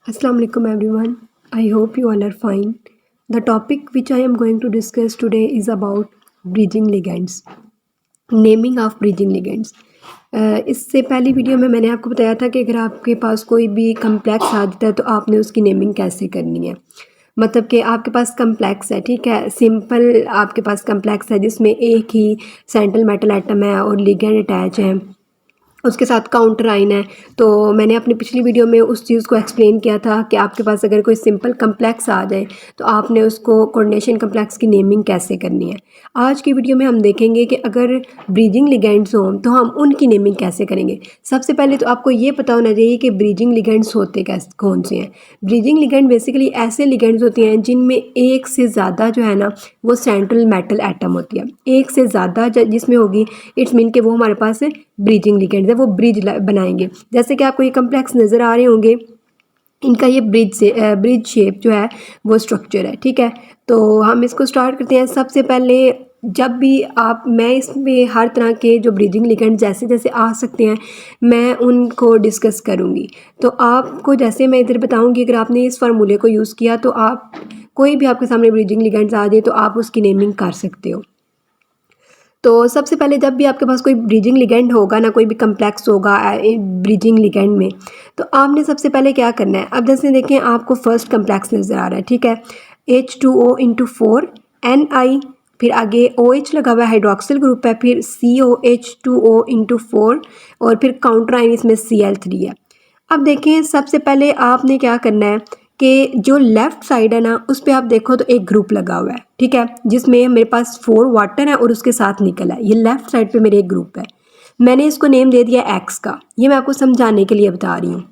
Assalamu alaikum everyone. I hope you all are fine. The topic which I am going to discuss today is about bridging ligands. Naming of bridging ligands. इससे पहली video में मैंने आपको बताया था कि अगर आपके पास कोई भी कम्प्लेक्स आ जाता है तो आपने उसकी नेमिंग कैसे करनी है। मतलब कि आपके पास कम्प्लेक्स है, ठीक है, सिंपल आपके पास कम्प्लेक्स है जिसमें एक ही सेंट्रल मेटल एटम है और लिगेंड अटैच है, उसके साथ काउंटर आइन है। तो मैंने अपनी पिछली वीडियो में उस चीज़ को एक्सप्लेन किया था कि आपके पास अगर कोई सिंपल कम्प्लेक्स आ जाए तो आपने उसको कोऑर्डिनेशन कम्प्लेक्स की नेमिंग कैसे करनी है। आज की वीडियो में हम देखेंगे कि अगर ब्रीजिंग लिगेंड्स हों तो हम उनकी नेमिंग कैसे करेंगे। सबसे पहले तो आपको ये पता होना चाहिए कि ब्रीजिंग लिगेंड्स होते कैसे कौन से हैं। ब्रीजिंग लिगेंड बेसिकली ऐसे लिगेंड्स होते हैं जिनमें एक से ज़्यादा जो है ना वो सेंट्रल मेटल एटम होती है। एक से ज़्यादा जिसमें होगी इट्स मीन कि वो हमारे पास ब्रिजिंग लिगेंड्स है, वो ब्रिज बनाएंगे। जैसे कि आपको ये कम्प्लेक्स नज़र आ रहे होंगे, इनका ये ब्रिज शेप जो है वो स्ट्रक्चर है, ठीक है। तो हम इसको स्टार्ट करते हैं। सबसे पहले जब भी मैं इसमें हर तरह के जो ब्रिजिंग लिगेंड जैसे जैसे आ सकते हैं मैं उनको डिस्कस करूँगी। तो आपको जैसे मैं इधर बताऊँगी, अगर आपने इस फार्मूले को यूज़ किया तो आप कोई भी आपके सामने ब्रिजिंग लिगेंड्स आ जाए तो आप उसकी नेमिंग कर सकते हो। तो सबसे पहले जब भी आपके पास कोई ब्रिजिंग लिगेंड होगा ना, कोई भी कम्प्लेक्स होगा ब्रिजिंग लिगेंड में, तो आपने सबसे पहले क्या करना है। अब जैसे देखें आपको फर्स्ट कम्प्लेक्स नज़र आ रहा है, ठीक है, H2O/4 Ni, फिर आगे OH लगा हुआ है, हाइड्रोक्सिल ग्रुप है, फिर COH2O/4 और फिर काउंटर आयन इसमें Cl3 है। अब देखें सबसे पहले आपने क्या करना है कि जो लेफ़्ट साइड है ना उस पर आप देखो तो एक ग्रुप लगा हुआ है, ठीक है, जिसमें मेरे पास 4 वाटर है और उसके साथ निकल है। ये लेफ़्ट साइड पे मेरे एक ग्रुप है, मैंने इसको नेम दे दिया एक्स का। ये मैं आपको समझाने के लिए बता रही हूँ।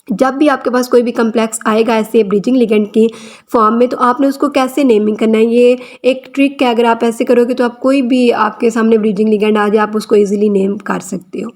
जब भी आपके पास कोई भी कम्प्लेक्स आएगा ऐसे ब्रिजिंग लिगेंड की फॉर्म में तो आपने उसको कैसे नेमिंग करना है, ये एक ट्रिक है। अगर आप ऐसे करोगे तो आप कोई भी आपके सामने ब्रिजिंग लिगेंड आ जाए आप उसको ईजिली नेम कर सकते हो।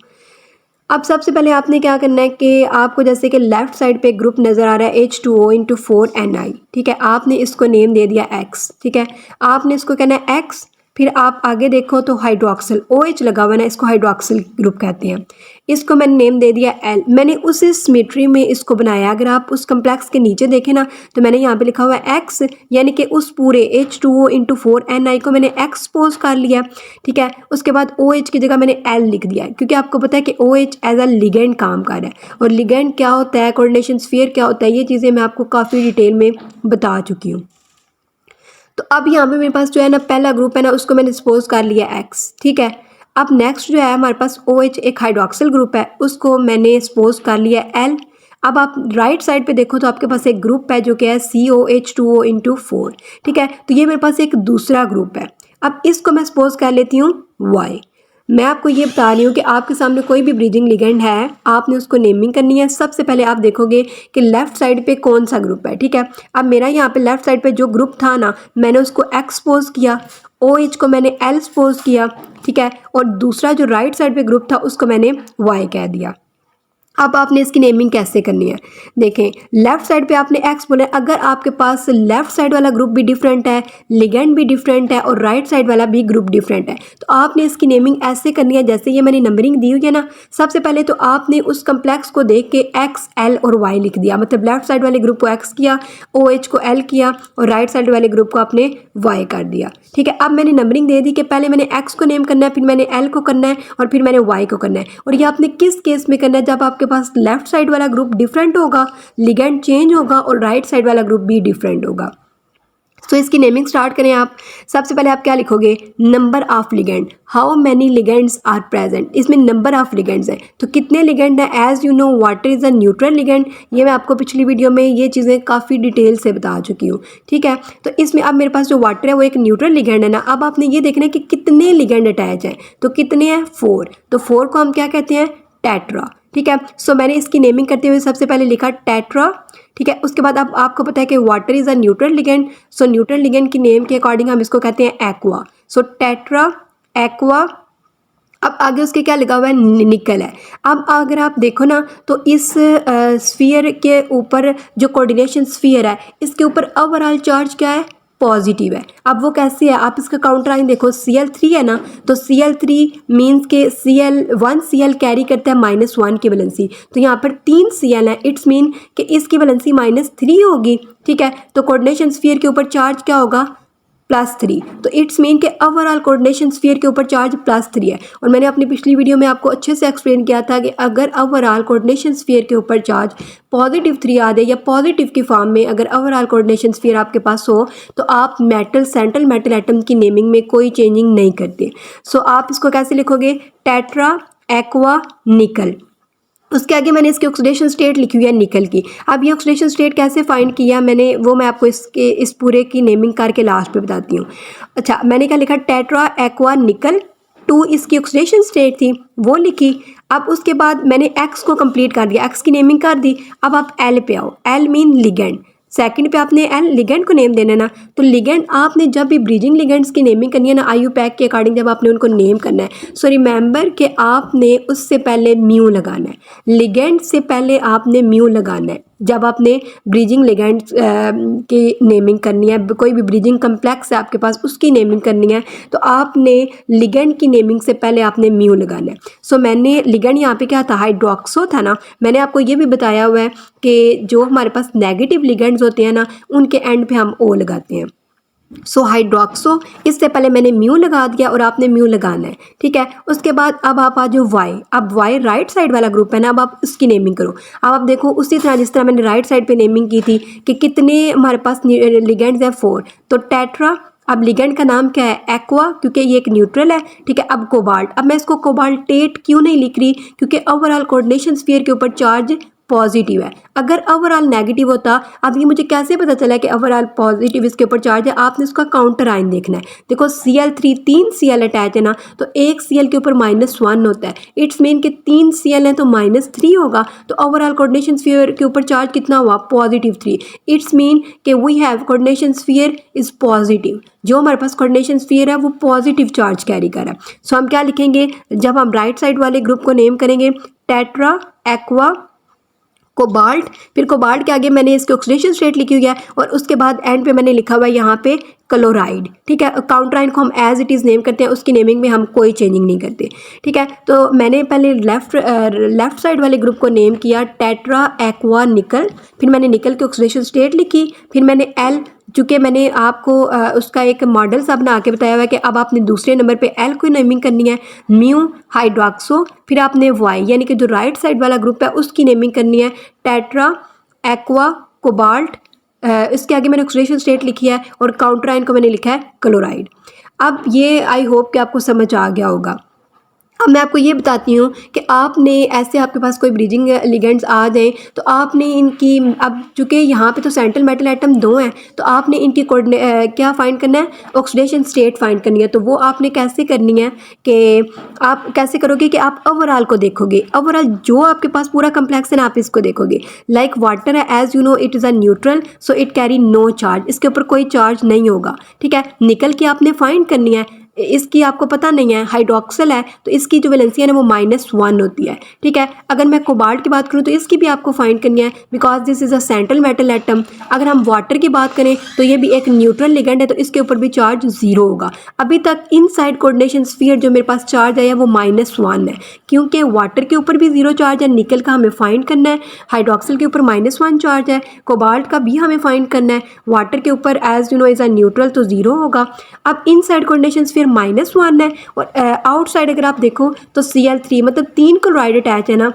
अब सबसे पहले आपने क्या करना है कि आपको जैसे कि लेफ्ट साइड पे ग्रुप नज़र आ रहा है H2O/4Ni, ठीक है, आपने इसको नेम दे दिया X, ठीक है। आपने इसको कहना है X, फिर आप आगे देखो तो हाइड्रोक्सिल OH लगा हुआ है ना, इसको हाइड्रोक्सिल ग्रुप कहते हैं। इसको मैंने नेम दे दिया L। मैंने उसी सिमेट्री में इसको बनाया। अगर आप उस कम्प्लेक्स के नीचे देखें ना तो मैंने यहाँ पे लिखा हुआ है X, यानी कि उस पूरे H2O/4Ni को मैंने एक्सपोज कर लिया, ठीक है। उसके बाद OH की जगह मैंने L लिख दिया है क्योंकि आपको पता है कि OH एज अ लिगेंड काम कर रहा है। और लिगेंड क्या होता है, कोऑर्डिनेशन स्फीयर क्या होता है, ये चीज़ें मैं आपको काफ़ी डिटेल में बता चुकी हूँ। तो अब यहाँ पे मेरे पास जो है ना पहला ग्रुप है ना उसको मैंने सपोज कर लिया X, ठीक है। अब नेक्स्ट जो है हमारे पास OH एक हाइड्रोक्सिल ग्रुप है, उसको मैंने सपोज कर लिया L। अब आप राइट साइड पे देखो तो आपके पास एक ग्रुप है जो कि है COH2O/4, ठीक है। तो ये मेरे पास एक दूसरा ग्रुप है। अब इसको मैं सपोज कर लेती हूँ Y। मैं आपको ये बता रही हूँ कि आपके सामने कोई भी ब्रीजिंग लिगेंड है, आपने उसको नेमिंग करनी है। सबसे पहले आप देखोगे कि लेफ्ट साइड पे कौन सा ग्रुप है, ठीक है। अब मेरा यहाँ पे लेफ्ट साइड पे जो ग्रुप था ना मैंने उसको एक्सपोज किया, OH को मैंने L सपोज किया, ठीक है, और दूसरा जो राइट साइड पे ग्रुप था उसको मैंने Y कह दिया। अब आपने इसकी नेमिंग कैसे करनी है, देखें लेफ्ट साइड पे आपने एक्स बोला है। अगर आपके पास लेफ्ट साइड वाला ग्रुप भी डिफरेंट है, लिगेंड भी डिफरेंट है और राइट साइड वाला भी ग्रुप डिफरेंट है तो आपने इसकी नेमिंग ऐसे करनी है जैसे ये मैंने नंबरिंग दी हुई है ना। सबसे पहले तो आपने उस कम्प्लेक्स को देख के एक्स, एल और वाई लिख दिया, मतलब लेफ्ट साइड वाले ग्रुप को एक्स किया, OH को L किया और राइट साइड वाले ग्रुप को आपने वाई कर दिया, ठीक है। अब मैंने नंबरिंग दे दी कि पहले मैंने एक्स को नेम करना है, फिर मैंने L को करना है और फिर मैंने वाई को करना है। और ये आपने किस केस में करना है, जब आपके पास लेफ्ट साइड वाला ग्रुप डिफरेंट होगा, लिगेंड चेंज होगा और राइट साइड वाला ग्रुप भी डिफरेंट होगा। तो इसकी नेमिंग स्टार्ट करें आप। सबसे पहले आप क्या लिखोगे, number of ligand, how many ligands are present. इसमें नंबर ऑफ लिगेंड्स हैं तो कितने लिगेंड हैं। As you know water is a neutral ligand, ये मैं आपको पिछली वीडियो में ये चीज़ें काफ़ी डिटेल से बता चुकी हूँ, ठीक है। तो इसमें अब मेरे पास जो वाटर है वो एक न्यूट्रल लिगेंड है ना। अब आपने ये देखना है कि कितने लिगेंड अटैच हैं, तो कितने हैं 4, तो 4 को हम क्या कहते हैं, टेट्रा, ठीक है। सो मैंने इसकी नेमिंग करते हुए सबसे पहले लिखा टेट्रा, ठीक है। उसके बाद अब आपको पता है कि water is a neutral ligand, so neutral ligand की नेम के अकॉर्डिंग हम इसको कहते हैं एक्वा, सो टेट्रा एक्वा। अब आगे उसके क्या लिखा हुआ है, निकल है। अब अगर आप देखो ना तो इस स्फीयर के ऊपर जो कोऑर्डिनेशन स्फीयर है इसके ऊपर ओवरऑल चार्ज क्या है, पॉजिटिव है। अब वो कैसे है, आप इसका काउंटर आइन देखो, Cl3 है ना, तो Cl3 मीन्स के Cl1 Cl कैरी करता है -1 की वैलेंसी, तो यहाँ पर 3 Cl है, इट्स मीन कि इसकी वैलेंसी -3 होगी। ठीक है, तो कोऑर्डिनेशन स्फीयर के ऊपर चार्ज क्या होगा, +3, तो इट्स मीन के ओवरऑल कोऑर्डिनेशन स्फीयर के ऊपर चार्ज +3 है। और मैंने अपनी पिछली वीडियो में आपको अच्छे से एक्सप्लेन किया था कि अगर ओवरऑल कोऑर्डिनेशन स्फीयर के ऊपर चार्ज +3 आ जाए या पॉजिटिव की फॉर्म में अगर ओवरऑल कोऑर्डिनेशन स्फीयर आपके पास हो, तो आप मेटल सेंट्रल मेटल एटम की नेमिंग में कोई चेंजिंग नहीं करते। सो आप इसको कैसे लिखोगे, टेट्रा एक्वा निकल। उसके आगे मैंने इसकी ऑक्सीडेशन स्टेट लिखी हुई है निकल की। अब ये ऑक्सीडेशन स्टेट कैसे फाइंड किया मैंने, वो मैं आपको इस पूरे की नेमिंग करके लास्ट पे बताती हूँ। अच्छा, मैंने क्या लिखा, टेट्रा एक्वा निकल 2 इसकी ऑक्सीडेशन स्टेट थी, वो लिखी। अब उसके बाद मैंने एक्स को कंप्लीट कर दिया, एक्स की नेमिंग कर दी। अब आप एल पे आओ, एल मीन लिगेंड, सेकंड पे आपने एल लिगेंड को नेम देना है ना, तो लिगेंड आपने जब भी ब्रीजिंग लिगेंड्स की नेमिंग करनी है ना, आयु पैक के अकॉर्डिंग जब आपने उनको नेम करना है, सो रिमेंबर कि आपने उससे पहले म्यू लगाना है, लिगेंड से पहले आपने म्यू लगाना है जब आपने ब्रीजिंग लिगेंड्स की नेमिंग करनी है। कोई भी ब्रीजिंग कम्प्लेक्स है आपके पास, उसकी नेमिंग करनी है, तो आपने लिगेंड की नेमिंग से पहले आपने म्यू लगाना है। सो मैंने लिगेंड यहाँ पे क्या था, हाइड्रोक्सो था ना, मैंने आपको ये भी बताया हुआ है कि जो हमारे पास नेगेटिव लिगेंड्स होते हैं ना, उनके एंड पे हम ओ लगाते हैं। सो हाइड्रोक्सो, इससे पहले मैंने म्यू लगा दिया और आपने म्यू लगाना है। ठीक है, उसके बाद अब आप आ जाओ वाई। अब वाई राइट साइड वाला ग्रुप है ना, अब आप उसकी नेमिंग करो। अब आप देखो उसी तरह जिस तरह मैंने राइट साइड पे नेमिंग की थी कि कितने हमारे पास लिगेंड्स हैं, 4, तो टेट्रा। अब लिगेंड का नाम क्या है, एक्वा, क्योंकि ये एक न्यूट्रल है। ठीक है, अब कोबाल्ट, अब मैं इसको कोबाल्टेट क्यों नहीं लिख रही, क्योंकि ओवरऑल कोऑर्डिनेशन स्फीयर के ऊपर चार्ज पॉजिटिव है। अगर ओवरऑल नेगेटिव होता, अब ये मुझे कैसे पता चला कि ओवरऑल पॉजिटिव इसके ऊपर चार्ज है, आपने इसका काउंटर आइन देखना है। देखो Cl3 3 Cl अटैच है ना, तो एक Cl के ऊपर -1 होता है, इट्स मीन कि 3 Cl है तो -3 होगा, तो ओवरऑल कोऑर्डिनेशन स्फीयर के ऊपर चार्ज कितना हुआ, +3। इट्स मीन कि we have coordination sphere is positive, जो हमारे पास कोऑर्डिनेशन स्फीयर है वो पॉजिटिव चार्ज कैरी कर रहा है। सो हम क्या लिखेंगे, जब हम राइट साइड वाले ग्रुप को नेम करेंगे, टेट्रा एक्वा कोबाल्ट, फिर कोबाल्ट के आगे मैंने इसकी ऑक्सीडेशन स्टेट लिखी हुई है और उसके बाद एंड पे मैंने लिखा हुआ है यहाँ पे क्लोराइड। ठीक है, काउंटर आइन को हम एज इट इज़ नेम करते हैं, उसकी नेमिंग में हम कोई चेंजिंग नहीं करते। ठीक है, तो मैंने पहले लेफ्ट साइड वाले ग्रुप को नेम किया टेट्रा एक्वा निकल, फिर मैंने निकल की ऑक्सीडेशन स्टेट लिखी, फिर मैंने एल, चूँकि मैंने आपको उसका एक मॉडल सा बना के बताया हुआ है कि अब आपने दूसरे नंबर पे एल को नेमिंग करनी है, म्यू हाइड्रोक्सो, फिर आपने वाई यानी कि जो राइट साइड वाला ग्रुप है उसकी नेमिंग करनी है टेट्रा एक्वा कोबाल्ट। इसके आगे मैंने ऑक्सीडेशन स्टेट लिखी है और काउंटर आइन को मैंने लिखा है क्लोराइड। अब ये आई होप कि आपको समझ आ गया होगा। अब मैं आपको ये बताती हूँ कि आपने ऐसे आपके पास कोई ब्रीजिंग लिगेंड्स आ जाएँ तो आपने इनकी, अब चूँकि यहाँ पे तो सेंट्रल मेटल एटम 2 हैं, तो आपने इनकी क्या फाइंड करना है, ऑक्सीडेशन स्टेट फाइंड करनी है। तो वो आपने कैसे करनी है कि आप कैसे करोगे कि आप ओवरऑल को देखोगे, ओवरऑल जो आपके पास पूरा कम्प्लेक्स है ना, आप इसको देखोगे। लाइक वाटर है, as you know it is a neutral, so it carry no charge, इसके ऊपर कोई चार्ज नहीं होगा। ठीक है, निकल की आपने फाइंड करनी है, इसकी आपको पता नहीं है, हाइड्रोक्सिल है तो इसकी जो वैलेंसी है ना वो -1 होती है। ठीक है, अगर मैं कोबाल्ट की बात करूँ तो इसकी भी आपको फाइंड करनी है, because this is a central metal atom. अगर हम वाटर की बात करें तो ये भी एक न्यूट्रल लिगेंड है, तो इसके ऊपर भी चार्ज 0 होगा। अभी तक इनसाइड कोऑर्डिनेशन स्फीयर जो मेरे पास चार्ज आया वो -1 है, क्योंकि वाटर के ऊपर भी 0 चार्ज है, निकल का हमें फाइंड करना है, हाइड्रोक्सिल के ऊपर -1 चार्ज है, कोबाल्ट का भी हमें फाइंड करना है, वाटर के ऊपर as you know is a neutral तो 0 होगा। अब इनसाइड कोऑर्डिनेशन स्फीयर -1 है और आउटसाइड अगर आप देखो तो Cl3 मतलब 3 क्लोराइड अटैच है ना,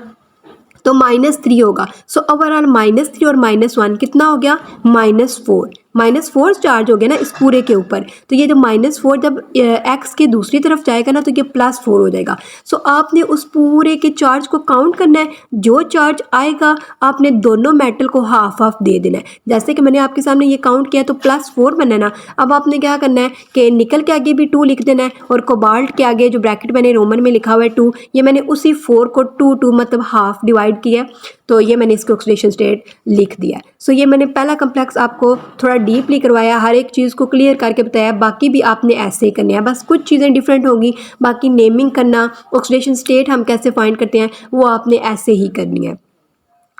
तो -3 होगा। सो ओवरऑल -3 और -1 कितना हो गया, -4, -4 चार्ज हो गया ना इस पूरे के ऊपर। तो ये जो -4 जब एक्स के दूसरी तरफ जाएगा ना तो ये +4 हो जाएगा। सो आपने उस पूरे के चार्ज को काउंट करना है, जो चार्ज आएगा आपने दोनों मेटल को हाफ हाफ दे देना है। जैसे कि मैंने आपके सामने ये काउंट किया तो +4 बना है ना। अब आपने क्या करना है कि निकल के आगे भी 2 लिख देना है और कोबाल्ट के आगे जो ब्रैकेट मैंने रोमन में लिखा हुआ है 2, ये मैंने उसी 4 को 2 मतलब हाफ डिवाइड किया, तो ये मैंने इसकी ऑक्सीडेशन स्टेट लिख दिया। सो ये मैंने पहला कम्प्लेक्स आपको थोड़ा डीपली करवाया, हर एक चीज़ को क्लियर करके बताया। बाकी भी आपने ऐसे ही करने हैं, बस कुछ चीज़ें डिफरेंट होगी, बाकी नेमिंग करना, ऑक्सीडेशन स्टेट हम कैसे फाइंड करते हैं वो आपने ऐसे ही करनी है।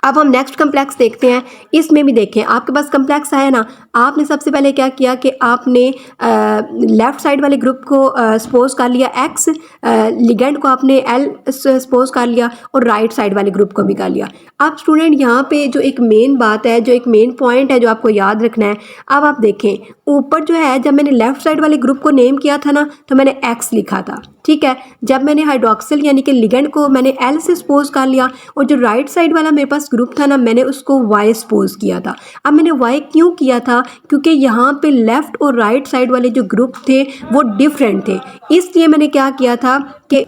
अब हम नेक्स्ट कम्प्लेक्स देखते हैं। इसमें भी देखें आपके पास कम्प्लेक्स आया ना, आपने सबसे पहले क्या किया कि आपने लेफ़्ट साइड वाले ग्रुप को सपोज कर लिया एक्स, लिगेंड को आपने एल सपोज कर लिया और राइट साइड वाले ग्रुप को भी कर लिया। अब स्टूडेंट यहाँ पे जो एक मेन बात है, जो एक मेन पॉइंट है जो आपको याद रखना है, अब आप देखें ऊपर जो है जब मैंने लेफ़्ट साइड वाले ग्रुप को नेम किया था ना तो मैंने एक्स लिखा था, ठीक है। जब मैंने हाइड्रोक्सिल यानी कि लिगेंड को मैंने एल से सपोज कर लिया और जो राइट साइड वाला मेरे पास ग्रुप था ना मैंने उसको वाई सपोज किया था। अब मैंने वाई क्यों किया था, क्योंकि यहाँ पे लेफ़्ट और राइट साइड वाले जो ग्रुप थे वो डिफरेंट थे, इसलिए मैंने क्या किया था कि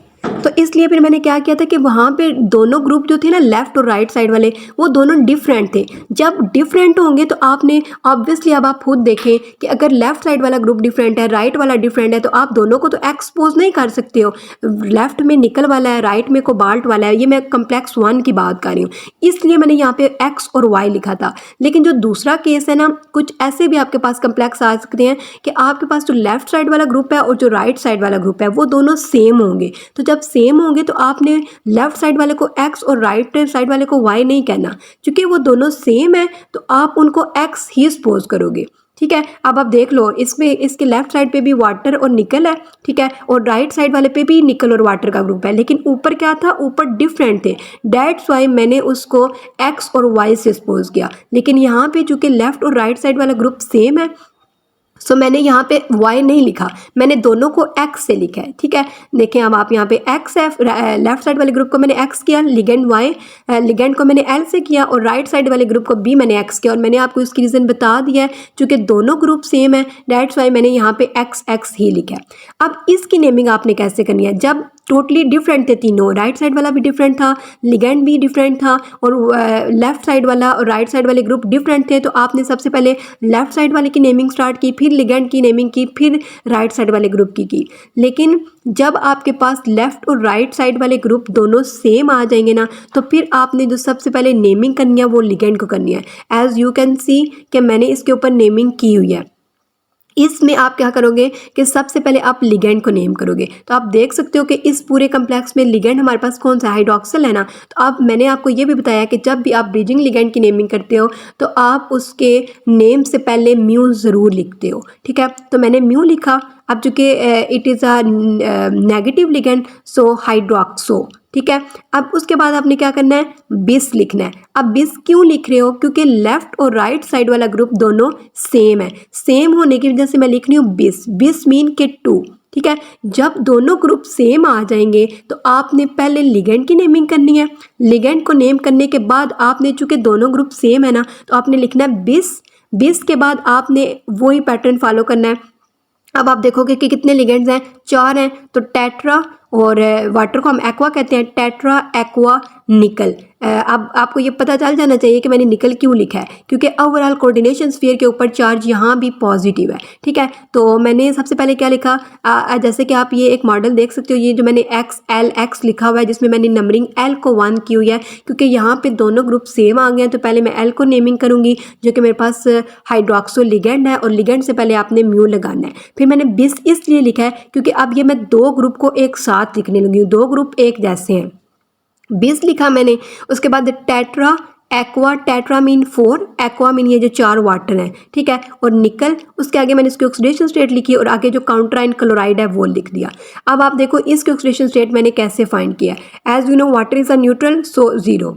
इसलिए फिर मैंने क्या किया था कि वहाँ पे दोनों ग्रुप जो थे ना लेफ़्ट और राइट साइड वाले वो दोनों डिफरेंट थे। जब डिफरेंट होंगे तो आपने ऑब्वियसली अब आप खुद देखें कि अगर लेफ़्ट साइड वाला ग्रुप डिफरेंट है, राइट वाला डिफरेंट है, तो आप दोनों को तो एक्सपोज नहीं कर सकते हो। लेफ़्ट में निकल वाला है, राइट में कोबाल्ट वाला है, ये मैं कम्प्लेक्स 1 की बात कर रही हूँ, इसलिए मैंने यहाँ पे एक्स और वाई लिखा था। लेकिन जो दूसरा केस है ना, कुछ ऐसे भी आपके पास कम्प्लेक्स आ सकते हैं कि आपके पास जो लेफ़्ट साइड वाला ग्रुप है और जो राइट साइड वाला ग्रुप है वो दोनों सेम होंगे। तो जब सेम होंगे तो आपने लेफ़्ट साइड वाले को एक्स और राइट साइड वाले को वाई नहीं कहना, क्योंकि वो दोनों सेम है तो आप उनको एक्स ही सपोज करोगे, ठीक है। अब आप देख लो इसमें इसके लेफ्ट साइड पे भी वाटर और निकल है, ठीक है, और राइट साइड वाले पे भी निकल और वाटर का ग्रुप है, लेकिन ऊपर क्या था, ऊपर डिफरेंट थे, दैट्स वाई मैंने उसको एक्स और वाई से सपोज किया। लेकिन यहाँ पे चूंकि लेफ्ट और राइट साइड वाला ग्रुप सेम है सो मैंने यहाँ पे y नहीं लिखा, मैंने दोनों को x से लिखा है, ठीक है। देखें अब आप यहाँ पे x है, लेफ्ट साइड वाले ग्रुप को मैंने x किया, लिगेंड y, लिगेंड को मैंने l से किया और राइट साइड वाले ग्रुप को भी मैंने x किया, और मैंने आपको इसकी रीज़न बता दिया है क्योंकि दोनों ग्रुप सेम है, दैट्स वाई मैंने यहाँ पे x ही लिखा है। अब इसकी नेमिंग आपने कैसे करनी है, जब टोटली डिफरेंट थे तीनों, राइट साइड वाला भी डिफरेंट था, लिगेंड भी डिफरेंट था और लेफ्ट साइड वाला और राइट साइड वाले ग्रुप डिफरेंट थे, तो आपने सबसे पहले लेफ्ट साइड वाले की नेमिंग स्टार्ट की, फिर लिगेंड की नेमिंग की, फिर राइट साइड वाले ग्रुप की। लेकिन जब आपके पास लेफ्ट और राइट साइड वाले ग्रुप दोनों सेम आ जाएंगे ना, तो फिर आपने जो सबसे पहले नेमिंग करनी है वो लिगेंड को करनी है। एज यू कैन सी कि मैंने इसके ऊपर नेमिंग की हुई है। इसमें आप क्या करोगे कि सबसे पहले आप लिगेंड को नेम करोगे, तो आप देख सकते हो कि इस पूरे कम्प्लेक्स में लिगेंड हमारे पास कौन सा हाइड्रोक्सिल है ना। तो अब मैंने आपको ये भी बताया कि जब भी आप ब्रिजिंग लिगेंड की नेमिंग करते हो तो आप उसके नेम से पहले म्यू ज़रूर लिखते हो, ठीक है। तो मैंने म्यू लिखा, अब चूँकि it is a negative ligand so hydroxo, ठीक है। अब उसके बाद आपने क्या करना है, बिस लिखना है। अब बिस क्यों लिख रहे हो, क्योंकि लेफ्ट और राइट साइड वाला ग्रुप दोनों सेम है, सेम होने की वजह से मैं लिख रही हूँ बिस, बिस मीन के 2, ठीक है। जब दोनों ग्रुप सेम आ जाएंगे तो आपने पहले लिगेंड की नेमिंग करनी है, लिगेंड को नेम करने के बाद आपने चूँकि दोनों ग्रुप सेम है ना तो आपने लिखना है बिस, बिस के बाद आपने वही पैटर्न फॉलो करना है। अब आप देखोगे कि कितने लिगेंड्स हैं, 4 हैं, तो टेट्रा और वाटर को हम एक्वा कहते हैं, टेट्रा एक्वा निकल। अब आपको ये पता चल जाना चाहिए कि मैंने निकल क्यों लिखा है, क्योंकि ओवरऑल कोऑर्डिनेशन स्फीयर के ऊपर चार्ज यहाँ भी पॉजिटिव है, ठीक है। तो मैंने सबसे पहले क्या लिखा, जैसे कि आप ये एक मॉडल देख सकते हो, ये जो मैंने एक्स एल एक्स लिखा हुआ है जिसमें मैंने नंबरिंग एल को 1 की हुई है, क्योंकि यहाँ पे दोनों ग्रुप सेम आ गए हैं। तो पहले मैं एल को नेमिंग करूँगी जो कि मेरे पास हाइड्रोक्सो लिगेंड है, और लिगेंड से पहले आपने म्यू लगाना है। फिर मैंने बिस इसलिए लिखा है क्योंकि अब ये मैं दो ग्रुप को एक साथ लिखने लगी हूँ, दो ग्रुप एक जैसे हैं, बिस लिखा मैंने। उसके बाद tetra aqua, tetra mean 4, aqua mean ये जो 4 वाटर हैं, ठीक है, और निकल, उसके आगे मैंने इसकी ऑक्सीडेशन स्टेट लिखी और आगे जो काउंटराइन क्लोराइड है वो लिख दिया। अब आप देखो इसकी ऑक्सीडेशन स्टेट मैंने कैसे फाइंड किया, as you know water is a neutral so 0,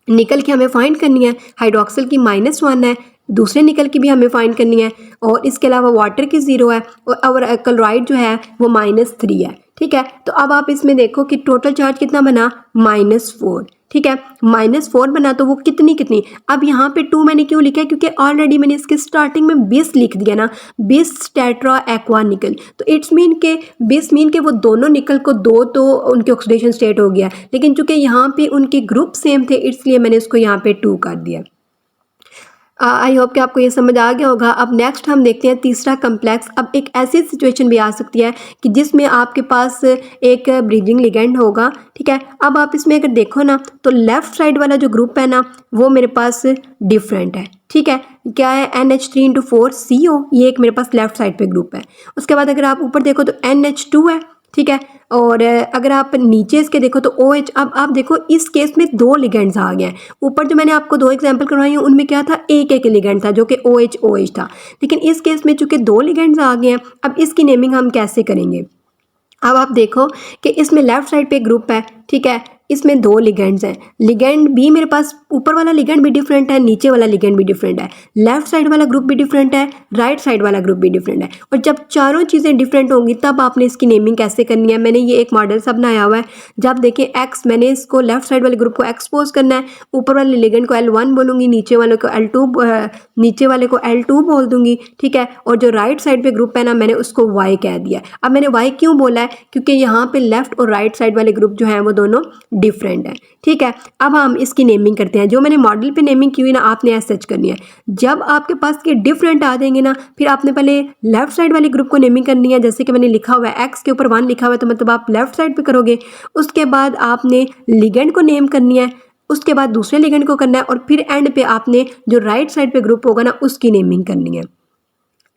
निकल की हमें फाइंड करनी है, हाइड्रोक्सिल की -1 है, दूसरे निकल की भी हमें फाइंड करनी है, और इसके अलावा वाटर की 0 है और क्लोराइड जो है वो -3 है, ठीक है। तो अब आप इसमें देखो कि टोटल चार्ज कितना बना, -4, ठीक है, -4 बना, तो वो कितनी, अब यहाँ पे 2 मैंने क्यों लिखा है, क्योंकि ऑलरेडी मैंने इसके स्टार्टिंग में बिस लिख दिया ना, बिस टेट्रा एक्वा निकल, तो इट्स मीन के बिस मीन के वो दोनों निकल को 2 तो उनके ऑक्सीडेशन स्टेट हो गया, लेकिन चूंकि यहाँ पे उनके ग्रुप सेम थे इसलिए मैंने इसको यहाँ पे 2 कर दिया। आई होप कि आपको ये समझ आ गया होगा। अब नेक्स्ट हम देखते हैं तीसरा कम्प्लेक्स। अब एक ऐसी सिचुएशन भी आ सकती है कि जिसमें आपके पास एक ब्रीदिंग लिगेंड होगा, ठीक है। अब आप इसमें अगर देखो ना तो लेफ़्ट साइड वाला जो ग्रुप है ना वो मेरे पास डिफरेंट है, ठीक है। क्या है, NH3 × 4CO, ये एक मेरे पास लेफ्ट साइड पे ग्रुप है। उसके बाद अगर आप ऊपर देखो तो NH2 है, ठीक है। और अगर आप नीचे इसके देखो तो OH, अब आप देखो इस केस में 2 लिगेंड्स आ गए हैं। ऊपर जो मैंने आपको 2 एग्जांपल करवाई हैं उनमें क्या था, एक लिगेंड था जो कि OH था, लेकिन इस केस में चूंकि 2 लिगेंड्स आ गए हैं, अब इसकी नेमिंग हम कैसे करेंगे। अब आप देखो कि इसमें लेफ्ट साइड पे ग्रुप है, ठीक है, इसमें 2 लिगेंड्स हैं। लिगेंड भी मेरे पास, ऊपर वाला लिगेंड भी डिफरेंट है, नीचे वाला लिगेंड भी डिफरेंट है, लेफ्ट साइड वाला ग्रुप भी डिफरेंट है, राइट साइड वाला ग्रुप भी डिफरेंट है। और जब चारों चीज़ें डिफरेंट होंगी तब आपने इसकी नेमिंग कैसे करनी है। मैंने ये एक मॉडल सा बनाया हुआ है। जब देखें एक्स, मैंने इसको लेफ्ट साइड वाले ग्रुप को एक्सपोज करना है, ऊपर वाले लिगेंड को L1 बोलूँगी, नीचे वाले को L2 बोल दूंगी, ठीक है। और जो राइट साइड पे ग्रुप है ना, मैंने उसको Y कह दिया। अब मैंने Y क्यों बोला है, क्योंकि यहाँ पे लेफ्ट और राइट साइड वाले ग्रुप जो हैं वो दोनों डिफरेंट है, ठीक है। अब हम इसकी नेमिंग करते हैं। जो मैंने मॉडल पे नेमिंग की हुई ना, आपने ऐसे सच करनी है। जब आपके पास ये डिफरेंट आ जाएंगे ना, फिर आपने पहले लेफ्ट साइड वाले ग्रुप को नेमिंग करनी है। जैसे कि मैंने लिखा हुआ है एक्स के ऊपर 1 लिखा हुआ है, तो मतलब आप लेफ्ट साइड पे करोगे। उसके बाद आपने लिगेंड को नेम करनी है, उसके बाद दूसरे लिगेंड को करना है, और फिर एंड पे आपने जो राइट साइड पे ग्रुप होगा ना उसकी नेमिंग करनी है।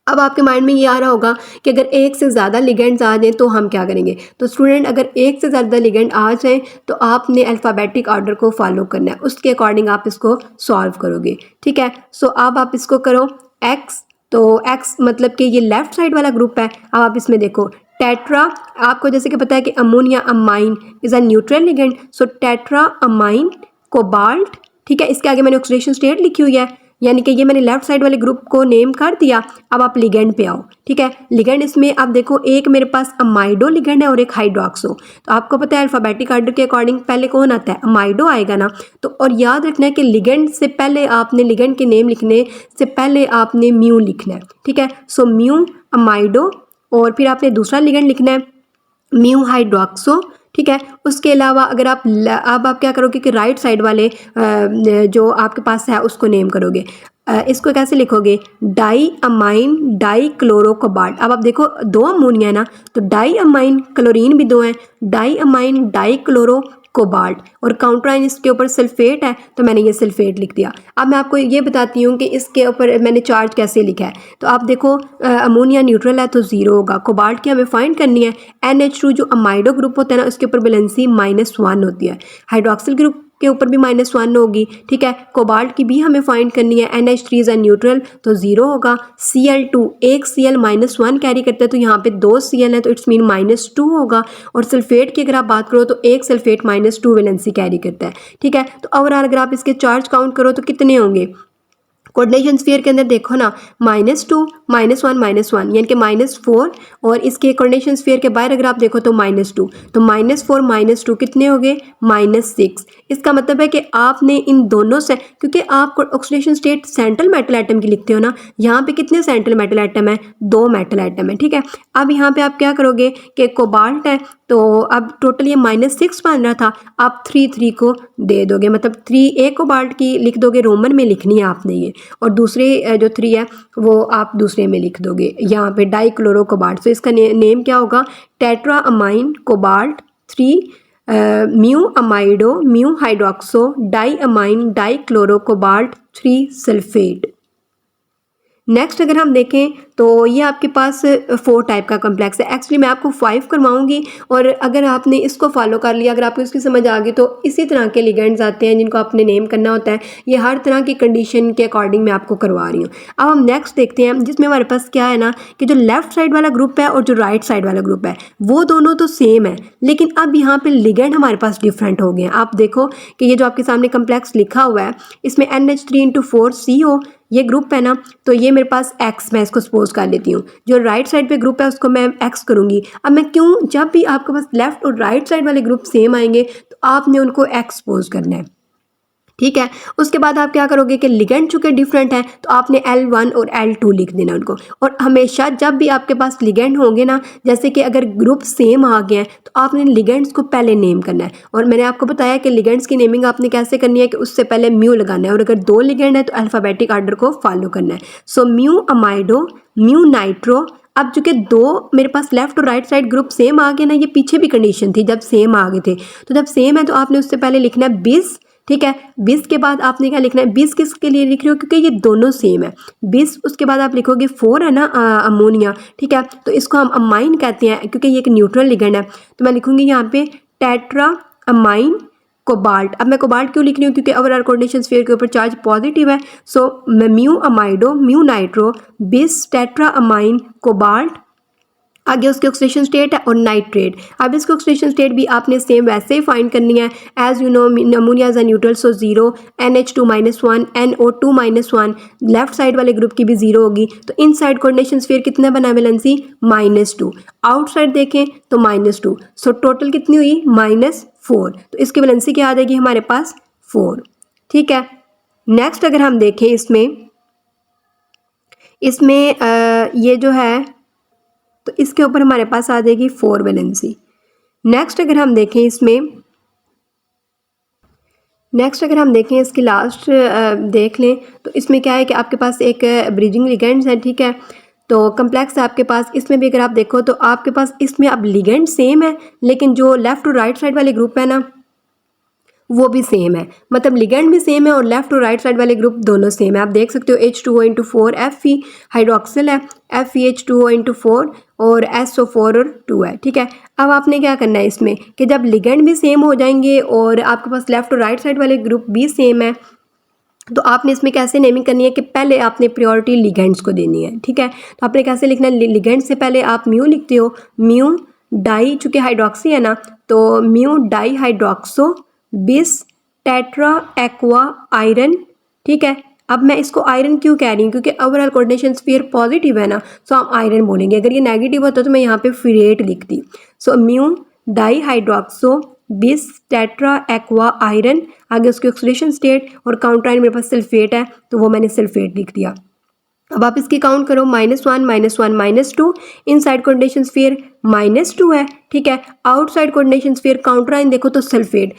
अब आपके माइंड में ये आ रहा होगा कि अगर एक से ज़्यादा लिगेंड्स आ जाएँ तो हम क्या करेंगे। तो स्टूडेंट, अगर एक से ज़्यादा लिगेंड आ जाए तो आपने अल्फ़ाबेटिक ऑर्डर को फॉलो करना है, उसके अकॉर्डिंग आप इसको सॉल्व करोगे, ठीक है। सो अब आप इसको करो एक्स, तो एक्स मतलब कि ये लेफ्ट साइड वाला ग्रुप है। अब आप इसमें देखो टेट्रा, आपको जैसे कि पता है कि ammonia amine is a neutral ligand, so tetra amine cobalt, ठीक है। इसके आगे मैंने ऑक्सीडेशन स्टेट लिखी हुई है, यानी कि ये मैंने लेफ्ट साइड वाले ग्रुप को नेम कर दिया। अब आप लिगेंड पे आओ, ठीक है। लिगेंड इसमें आप देखो, एक मेरे पास अमाइडो लिगेंड है और एक हाइड्रोक्सो। तो आपको पता है अल्फ़ाबेटिक ऑर्डर के अकॉर्डिंग पहले कौन आता है, अमाइडो आएगा ना। तो और याद रखना है कि लिगेंड से पहले आपने, लिगेंड के नेम लिखने से पहले आपने म्यू लिखना है, ठीक है। सो म्यू अमाइडो, और फिर आपने दूसरा लिगेंड लिखना है म्यू हाइड्रोक्सो, ठीक है। उसके अलावा अगर आप अब आप क्या करोगे कि राइट साइड वाले जो आपके पास है उसको नेम करोगे। इसको कैसे लिखोगे, di amine di chloro cobalt. अब आप देखो 2 अमोनिया है ना, तो डाई अमाइन, क्लोरीन भी 2 है, di amine di chloro cobalt, और काउंटर आयन इसके ऊपर सल्फेट है तो मैंने ये सल्फेट लिख दिया। अब मैं आपको ये बताती हूँ कि इसके ऊपर मैंने चार्ज कैसे लिखा है। तो आप देखो अमोनिया न्यूट्रल है तो 0 होगा, कोबाल्ट की हमें फाइंड करनी है। NH2 जो अमाइडो ग्रुप होता है ना, उसके ऊपर वैलेंसी -1 होती है, हाइड्रोक्सिल ग्रुप के ऊपर भी -1 होगी, ठीक है। कोबाल्ट की भी हमें फाइंड करनी है। NH3 इज न्यूट्रल तो 0 होगा। Cl2, एक Cl -1 कैरी करता है, तो यहाँ पे 2 Cl है तो इट्स मीन -2 होगा। और सल्फेट की अगर आप बात करो तो एक सल्फेट -2 वैलेंसी कैरी करता है, ठीक है। तो ओवरऑल अगर आप इसके चार्ज काउंट करो तो कितने होंगे। कोऑर्डिनेशन स्फीयर के अंदर देखो ना, -2 -1 -1 यानी कि -4, और इसके कोऑर्डिनेशन स्फीयर के बाहर अगर आप देखो तो -2, तो -4 -2 कितने हो गए, -6। इसका मतलब है कि आपने इन दोनों से, क्योंकि आप oxidation state central metal atom की लिखते हो ना, यहाँ पे कितने सेंट्रल मेटल एटम है, 2 मेटल एटम है, ठीक है। अब यहाँ पे आप क्या करोगे कि कोबाल्ट है तो अब टोटल ये -6 बन रहा था, आप 3 को दे दोगे, मतलब 3 एक कोबाल्ट की लिख दोगे, रोमन में लिखनी है आपने ये, और दूसरे जो 3 है वो आप दूसरे में लिख दोगे यहाँ पे डाई क्लोरो कोबाल्ट। तो इसका नेम क्या होगा, tetra amine cobalt 3 mu amido mu hydroxo di amine di chloro cobalt 3 sulphate. Next अगर हम देखें तो ये आपके पास 4 टाइप का कम्प्लेक्स है। एक्चुअली मैं आपको 5 करवाऊंगी, और अगर आपने इसको फॉलो कर लिया, अगर आपको इसकी समझ आ गई, तो इसी तरह के लिगेंड्स आते हैं जिनको आपने नेम करना होता है। ये हर तरह की कंडीशन के अकॉर्डिंग मैं आपको करवा रही हूँ। अब हम नेक्स्ट देखते हैं, जिसमें हमारे पास क्या है ना, कि जो लेफ्ट साइड वाला ग्रुप है और जो राइट साइड वाला ग्रुप है वो दोनों तो सेम है, लेकिन अब यहाँ पे लिगेंड हमारे पास डिफरेंट हो गए हैं। आप देखो कि ये जो आपके सामने कम्प्लेक्स लिखा हुआ है, इसमें NH3 × 4CO ये ग्रुप है ना, तो ये मेरे पास X, मैं इसको सपोज कर लेती हूँ। जो राइट साइड पे ग्रुप है उसको मैं X करूँगी। अब मैं क्यों, जब भी आपके पास लेफ्ट और राइट साइड वाले ग्रुप सेम आएंगे तो आपने उनको X सपोज करना है, ठीक है। उसके बाद आप क्या करोगे कि लिगेंड चूंकि डिफरेंट है तो आपने L1 और L2 लिख देना उनको। और हमेशा जब भी आपके पास लिगेंड होंगे ना, जैसे कि अगर ग्रुप सेम आ गए हैं तो आपने लिगेंड्स को पहले नेम करना है। और मैंने आपको बताया कि लिगेंड्स की नेमिंग आपने कैसे करनी है कि उससे पहले म्यू लगाना है, और अगर 2 लिगेंड है तो अल्फ़ाबेटिक ऑर्डर को फॉलो करना है। So mu amido mu nitro. अब चूंकि 2 मेरे पास लेफ्ट और राइट साइड ग्रुप सेम आ गए ना, ये पीछे भी कंडीशन थी जब सेम आ गए थे, तो जब सेम है तो आपने उससे पहले लिखना है बिस, ठीक है। बिस के बाद आपने क्या लिखना है, बिस किसके लिए लिख रही हो, क्योंकि ये दोनों सेम है। बिस उसके बाद आप लिखोगे 4 है ना अमोनिया, ठीक है। तो इसको हम अमाइन कहते हैं क्योंकि ये एक न्यूट्रल लिगेंड है। तो मैं लिखूंगी यहाँ पे टेट्रा अमाइन कोबाल्ट। अब मैं कोबाल्ट क्यों लिख रही हूँ, क्योंकि ओवरऑल कोऑर्डिनेशन स्फीयर के ऊपर चार्ज पॉजिटिव है। So mu amido mu nitro बिस टेट्रा अमाइन कोबाल्ट, आगे उसकी ऑक्सीडेशन स्टेट है और नाइट्रेट। अब इसकी ऑक्सीडेशन स्टेट भी आपने सेम वैसे ही फाइंड करनी है as you know ammonia is a neutral, so 0 NH2-1 NO2-1, left side वाले ग्रुप की भी 0 होगी। तो इन साइड कोऑर्डिनेशन स्फीयर कितना बना वैलेंसी -2, आउटसाइड देखें तो -2, सो टोटल कितनी हुई -4। तो इसकी वैलेंसी क्या आ जाएगी हमारे पास 4, ठीक है। नेक्स्ट अगर हम देखें इसमें ये जो है तो इसके ऊपर हमारे पास आ जाएगी 4 वैलेंसी। नेक्स्ट अगर हम देखें इसकी लास्ट देख लें तो इसमें क्या है कि आपके पास एक ब्रिजिंग लिगेंड्स है, ठीक है। तो कम्प्लेक्स है आपके पास, इसमें भी अगर आप देखो तो आपके पास इसमें अब लिगेंड सेम है, लेकिन जो लेफ्ट और राइट साइड वाले ग्रुप है ना वो भी सेम है, मतलब लिगेंड भी सेम है और लेफ्ट और राइट साइड वाले ग्रुप दोनों सेम है। आप देख सकते हो H2O/4 Fe हाइड्रोक्सिल है, FeH2O/4 और SO4 और 2 है, ठीक है। अब आपने क्या करना है इसमें कि जब लिगेंड भी सेम हो जाएंगे और आपके पास लेफ्ट और राइट साइड वाले ग्रुप भी सेम है, तो आपने इसमें कैसे नेमिंग करनी है कि पहले आपने प्रायोरिटी लिगेंड्स को देनी है, ठीक है। तो आपने कैसे लिखना है, लिगेंड से पहले आप म्यू लिखते हो, म्यू डाई, चूँकि हाइड्रोक्सी है ना तो म्यू डाई हाइड्रोक्सो बिस टेट्रा एक्वा आयरन, ठीक है। अब मैं इसको आयरन क्यों कह रही हूँ, क्योंकि ओवरऑल कोऑर्डिनेशन स्फीयर पॉजिटिव है ना, सो हम आयरन बोलेंगे। अगर ये नेगेटिव होता तो मैं यहाँ पे फिरेट लिखती। सो म्यू डाई हाइड्रोक्सो बिस टेट्रा एक्वा आयरन, आगे उसकी ऑक्सीडेशन स्टेट और काउंटर आयन मेरे पास सल्फेट है तो वो मैंने सल्फेट लिख दिया। अब आप इसकी काउंट करो, -1 -2, इन साइड कोऑर्डिनेशन स्फीयर -2 है, ठीक है। Outside coordination sphere counter ion देखो तो सल्फेट,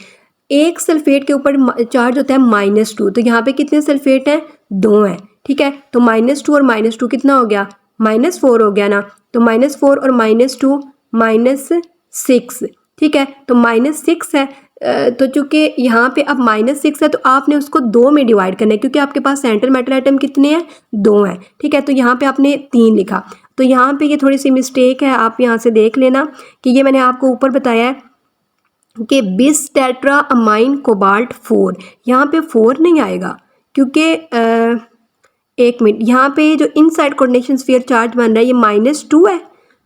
एक सल्फेट के ऊपर चार्ज होता है -2, तो यहाँ पे कितने सल्फेट हैं, 2 हैं, ठीक है। तो -2 और -2 कितना हो गया, -4 हो गया ना। तो -4 और -2 -6, ठीक है। तो -6 है, तो चूंकि यहाँ पे अब -6 है तो आपने उसको 2 में डिवाइड करना है, क्योंकि आपके पास सेंट्रल मेटल एटम कितने हैं, 2 हैं, ठीक है। तो यहाँ पे आपने 3 लिखा, तो यहाँ पे ये थोड़ी सी मिस्टेक है, आप यहाँ से देख लेना कि ये मैंने आपको ऊपर बताया है कि बिस टेट्रा अमाइन कोबाल्ट 4, यहाँ पे 4 नहीं आएगा क्योंकि एक मिनट, यहाँ पे जो इनसाइड कोऑर्डिनेशन स्फीयर चार्ज बन रहा है ये -2 है,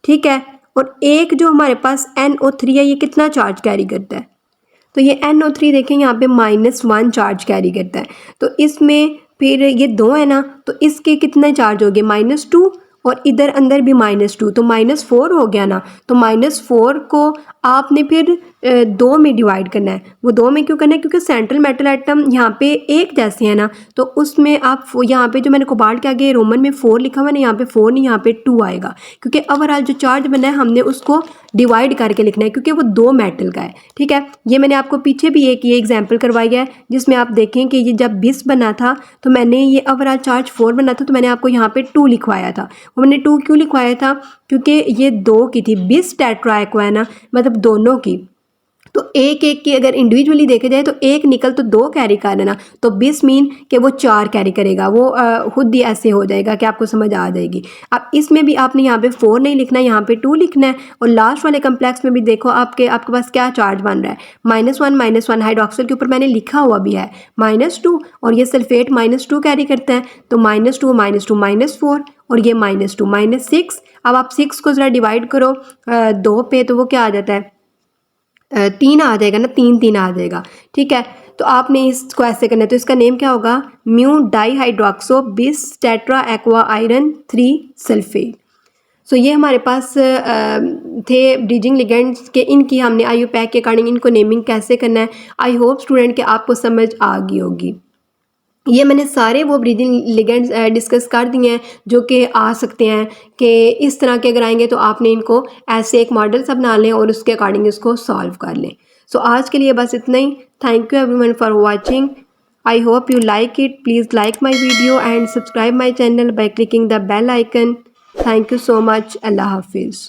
ठीक है। और एक जो हमारे पास NO3 है ये कितना चार्ज कैरी करता है, तो ये NO3 देखें यहाँ पे -1 चार्ज कैरी करता है। तो इसमें फिर ये 2 है ना, तो इसके कितने चार्ज हो गए, -2 और इधर अंदर भी -2, तो -4 हो गया ना। तो -4 को आपने फिर 2 में डिवाइड करना है। वो 2 में क्यों करना है, क्योंकि सेंट्रल मेटल एटम यहाँ पे एक जैसे है ना, तो उसमें आप यहाँ पे जो मैंने कोबाल्ट के आगे रोमन में 4 लिखा हुआ है ना, यहाँ पे 4 नहीं यहाँ पे 2 आएगा, क्योंकि ओवरऑल जो चार्ज बना है हमने उसको डिवाइड करके लिखना है, क्योंकि वो 2 मेटल का है, ठीक है। ये मैंने आपको पीछे भी एक ये एग्जाम्पल करवाई है जिसमें आप देखें कि ये जब 20 बना था तो मैंने ये ओवरऑल चार्ज 4 बना था, तो मैंने आपको यहाँ पे 2 लिखवाया था। मैंने 2 क्यों लिखवाया था, क्योंकि ये 2 की थी, बिस टेट्रा एक्वा है ना, मतलब दोनों की। तो एक एक की अगर इंडिविजुअली देखे जाए तो एक निकल तो 2 कैरी कर लेना, तो 20 मीन कि वो 4 कैरी करेगा, वो खुद ही ऐसे हो जाएगा कि आपको समझ आ जाएगी। अब इसमें भी आपने यहाँ पे 4 नहीं लिखना है, यहाँ पे 2 लिखना है। और लास्ट वाले कम्प्लेक्स में भी देखो आपके पास क्या चार्ज बन रहा है, -1 हाइड्रोक्सिल के ऊपर मैंने लिखा हुआ भी है -2, और ये सल्फेट -2 कैरी करता है, तो -2 -4 और ये -2 -6। अब आप 6 को ज़रा डिवाइड करो 2 पे, तो वो क्या आ जाता है, 3 आ जाएगा ना, 3 आ जाएगा, ठीक है। तो आपने इसको ऐसे करना है, तो इसका नेम क्या होगा, म्यू डाई हाइड्रोक्सो बिस टेट्रा एक्वा आयरन 3 सल्फेट। सो ये हमारे पास थे ब्रिजिंग लिगेंड्स के, इनकी हमने IUPAC के अकॉर्डिंग इनको नेमिंग कैसे करना है। आई होप स्टूडेंट के आपको समझ आ गई होगी। ये मैंने सारे वो ब्रीदिंग लिगेंड्स डिस्कस कर दिए हैं जो कि आ सकते हैं, कि इस तरह के अगर आएंगे तो आपने इनको ऐसे एक मॉडल सा बना लें और उसके अकॉर्डिंग इसको सॉल्व कर लें। सो आज के लिए बस इतना ही। Thank you everyone for watching. I hope you like it. Please like my video and subscribe my channel by clicking the bell icon. Thank you so much. अल्लाह हाफिज़।